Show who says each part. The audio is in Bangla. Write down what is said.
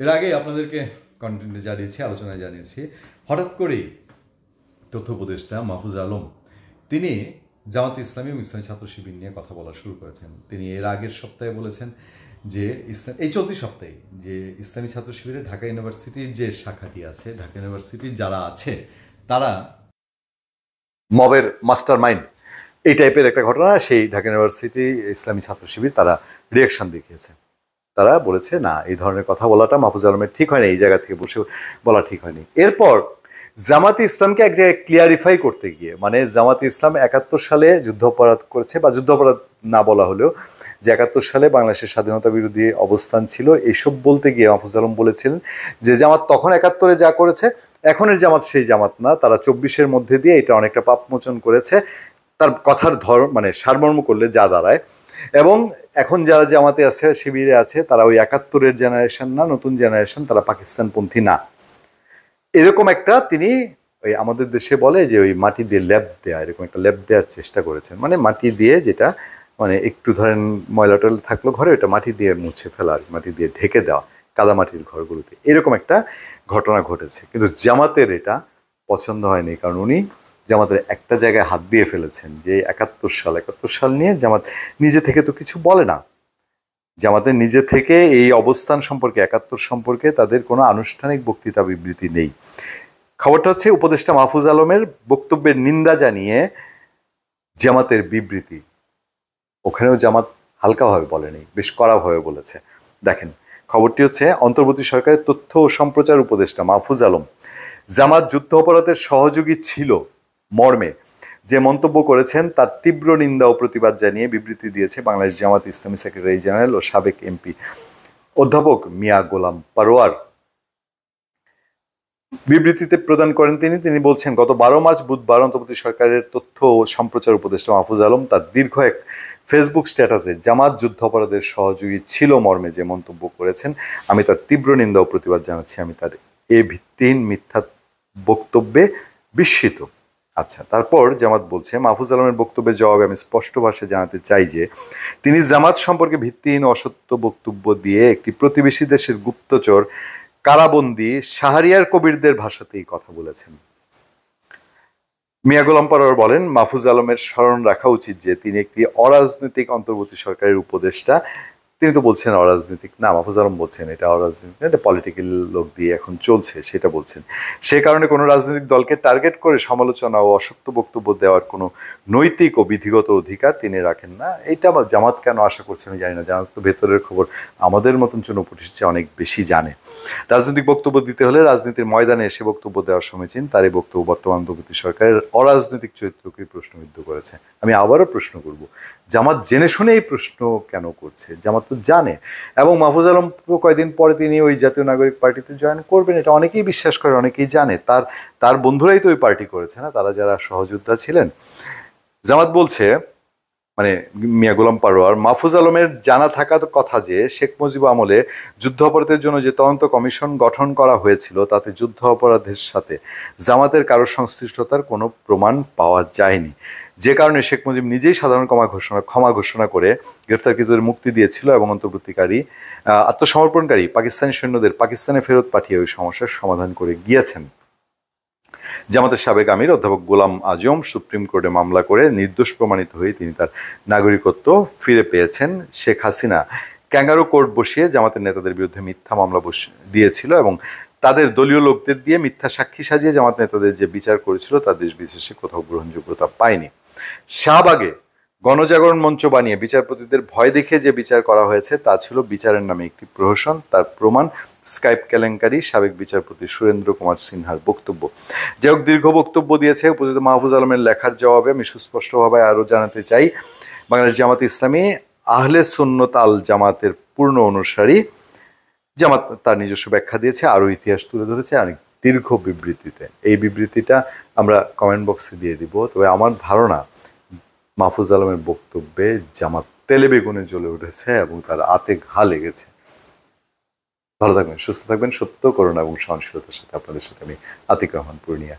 Speaker 1: এর আগে আপনাদেরকে কন্টেন্টে জানিয়েছি, আলোচনায় জানিয়েছি, হঠাৎ করেই তথ্য উপদেষ্টা মাহফুজ আলম তিনি জামাতে ইসলামী এবং ইসলামী ছাত্র শিবির নিয়ে কথা বলা শুরু করেছেন। তিনি এর আগের সপ্তাহে বলেছেন যে এই চলতি সপ্তাহে যে ইসলামী ছাত্র শিবিরে ঢাকা ইউনিভার্সিটির যে শাখাটি আছে, ঢাকা ইউনিভার্সিটির যারা আছে তারা মবের মাস্টার মাইন্ড, এই টাইপের একটা ঘটনা। সেই ঢাকা ইউনিভার্সিটি ইসলামী ছাত্র শিবির তারা রিয়াকশন দেখিয়েছে। তারা বলেছে না, এই ধরনের কথা বলাটা মাহফুজ আলমের ঠিক হয়নি, এই জায়গা থেকে বসে বলা ঠিক হয়নি। এরপর জামাতে ইসলামকে এক জায়গায় ক্লিয়ারিফাই করতে গিয়ে, মানে জামাতে ইসলাম 71 সালে যুদ্ধ অপরাধ করেছে, বা যুদ্ধ অপরাধ না বলা হলেও যে 71 সালে বাংলাদেশের স্বাধীনতা বিরোধী অবস্থান ছিল, এইসব বলতে গিয়ে মাহফুজ আলম বলেছিলেন যে জামাত তখন 71-এ যা করেছে এখনের জামাত সেই জামাত না, তারা 24-এর মধ্যে দিয়ে এটা অনেকটা পাপমোচন করেছে। তার কথার মানে সারমর্ম করলে যা দাঁড়ায়। এবং এখন যারা জামাতে আছে, শিবিরে আছে, তারা ওই 71-এর জেনারেশন না, নতুন জেনারেশন, তারা পাকিস্তানপন্থী না, এরকম একটা তিনি ওই আমাদের দেশে বলে যে ওই মাটি দিয়ে লেপ দেয়া, এরকম একটা লেপ দেওয়ার চেষ্টা করেছেন। মানে মাটি দিয়ে, যেটা মানে একটু ধরেন ময়লা টয়লা থাকলো ঘরে, ওটা মাটি দিয়ে মুছে ফেলা, মাটি দিয়ে ঢেকে দেওয়া কাদামাটির ঘরগুলোতে, এরকম একটা ঘটনা ঘটেছে। কিন্তু জামাতের এটা পছন্দ হয়নি, কারণ উনি জামাতের একটা জায়গায় হাত দিয়ে ফেলেছেন যে 71 সাল নিয়ে জামাত নিজে থেকে তো কিছু বলে না। জামাতের নিজে থেকে এই অবস্থান সম্পর্কে, 71 সম্পর্কে তাদের কোনো আনুষ্ঠানিক বক্তৃতা বিবৃতি নেই। খবরটা হচ্ছে উপদেষ্টা মাহফুজ আলমের বক্তব্যের নিন্দা জানিয়ে জামাতের বিবৃতি, ওখানেও জামাত হালকাভাবে বলেনি, বেশ কড়াভাবে বলেছে। দেখেন খবরটি হচ্ছে, অন্তর্বর্তী সরকারের তথ্য ও সম্প্রচার উপদেষ্টা মাহফুজ আলম জামাত যুদ্ধ অপরাধের সহযোগী ছিল মর্মে যে মন্তব্য করেছেন তার তীব্র নিন্দা ও প্রতিবাদ জানিয়ে বিবৃতি দিয়েছে বাংলাদেশ জামাত ইসলামী সেক্রেটারি জেনারেল ও সাবেক এমপি অধ্যাপক মিয়া গোলাম পারোয়ার। বিবৃতিতে প্রদান করেন তিনি বলছেন, গত 12 মার্চ বুধবার অন্তর্বর্তী সরকারের তথ্য ও সম্প্রচার উপদেষ্টা মাহফুজ আলম তার দীর্ঘ এক ফেসবুক স্ট্যাটাসে জামাত যুদ্ধ অপরাধের সহযোগী ছিল মর্মে যে মন্তব্য করেছেন, আমি তার তীব্র নিন্দা ও প্রতিবাদ জানাচ্ছি। আমি তার এ ভিত্তিহীন মিথ্যা বক্তব্যে বিস্মিত। আচ্ছা, তারপর জামাত বলছে, মাহফুজ আলমের বক্তব্যের জবাবে আমি স্পষ্ট ভাষায় জানাতে চাই যে তিনি জামাত সম্পর্কে ভিত্তিহীন অসত্য বক্তব্য দিয়ে একটি প্রতিবেশী দেশের গুপ্তচর, কারাবন্দী শাহরিয়ার কবিরদের ভাষাতেই কথা বলেছেন। মিয়া গোলাম পরোয়ার বলেন, মাহফুজ আলমের স্মরণ রাখা উচিত যে তিনি একটি অরাজনৈতিক অন্তর্বর্তী সরকারের উপদেষ্টা। তিনি তো বলছেন অরাজনৈতিক না, মাহফুজ আলম বলছেন এটা অরাজনৈতিক, এটা পলিটিক্যাল লোক দিয়ে এখন চলছে, সেটা বলছেন। সে কারণে কোনো রাজনৈতিক দলকে টার্গেট করে সমালোচনা ও অসত্য বক্তব্য দেওয়ার কোনো নৈতিক ও বিধিগত অধিকার তিনি রাখেন না। এইটা আমার জামাত কেন আশা করছে আমি জানি না, জামাত তো ভেতরের খবর আমাদের মতন জনপ্রতিনিধি অনেক বেশি জানে। রাজনৈতিক বক্তব্য দিতে হলে রাজনীতির ময়দানে এসে বক্তব্য দেওয়ার সমীচীন, তার এই বক্তব্য বর্তমান অন্তর্বর্তী সরকারের অরাজনৈতিক চরিত্রকে প্রশ্নবিদ্ধ করেছে। আমি আবারও প্রশ্ন করব, জামাত জেনে শুনে এই প্রশ্ন কেন করছে? জামাত তো জানে, এবং মাহফুজ আলম কয়েকদিন পরে তিনি ওই জাতীয় নাগরিক পার্টিতে জয়েন করবেন, এটা অনেকেই বিশ্বাস করে, অনেকেই জানে। তার বন্ধুরাই তো ওই পার্টি করেছে না, তারা যারা সহযোদ্ধা ছিলেন। জামাত বলছে, মানে মিয়া গোলাম পারোয়ার, মাহফুজ আলমের জানা থাকা কথা যে শেখ মুজিব আমলে যুদ্ধ অপরাধের জন্য যে তদন্ত কমিশন গঠন করা হয়েছিল তাতে যুদ্ধ অপরাধের সাথে জামাতের কারো সংশ্লিষ্টতার কোনো প্রমাণ পাওয়া যায়নি, যে কারণে শেখ মুজিব নিজেই সাধারণ ক্ষমা ঘোষণা করে গ্রেফতারকৃতদের মুক্তি দিয়েছিল এবং অন্তর্বর্তীকারী আত্মসমর্পণকারী পাকিস্তানি সৈন্যদের পাকিস্তানে ফেরত পাঠিয়ে ওই সমস্যার সমাধান করে গিয়েছেন। জামাতের সাবেক আমির অধ্যাপক গোলাম আজম সুপ্রিম কোর্টে মামলা করে নির্দোষ প্রমাণিত হয়ে তিনি তার নাগরিকত্ব ফিরে পেয়েছেন। শেখ হাসিনা ক্যাঙ্গারু কোর্ট বসিয়ে জামাতের নেতাদের বিরুদ্ধে মিথ্যা মামলা দিয়েছিল এবং তাদের দলীয় লোকদের দিয়ে মিথ্যা সাক্ষী সাজিয়ে জামাত নেতাদের যে বিচার করেছিল তা দেশ বিদেশে কোথাও গ্রহণযোগ্যতা পায়নি। শাহবাগে গণজাগরণ মঞ্চ বানিয়ে বিচারপতিদের ভয় দেখিয়ে যে বিচার করা হয়েছে তা ছিল বিচারের নামে একটি প্রহসন। তার প্রমাণ স্কাইপ কেলেঙ্কারি, সাবেক বিচারপতি সুরেন্দ্র কুমার সিনহার বক্তব্য। যাই হোক, দীর্ঘ বক্তব্য দিয়েছে উপদেষ্টা মাহফুজ আলমের লেখার জবাবে আমি সুস্পষ্টভাবে আরও জানাতে চাই, বাংলাদেশ জামাত ইসলামী আহলে সুন্নত আল জামাতের পূর্ণ অনুসারী। জামাত তার নিজস্ব ব্যাখ্যা দিয়েছে, আরও ইতিহাস তুলে ধরেছে অনেক দীর্ঘ বিবৃতিতে। এই বিবৃতিটা আমরা কমেন্ট বক্সে দিয়ে দিব। তবে আমার ধারণা মাহফুজ আলমের বক্তব্যে জামাত তেলে বেগুনে জ্বলে উঠেছে এবং তার আতে ঘা লেগেছে। ভালো থাকবেন, সুস্থ থাকবেন, সত্য, করুণা এবং সহনশীলতার সাথে আপনাদের সাথে আমি আতিক রহমান পূর্ণিয়া।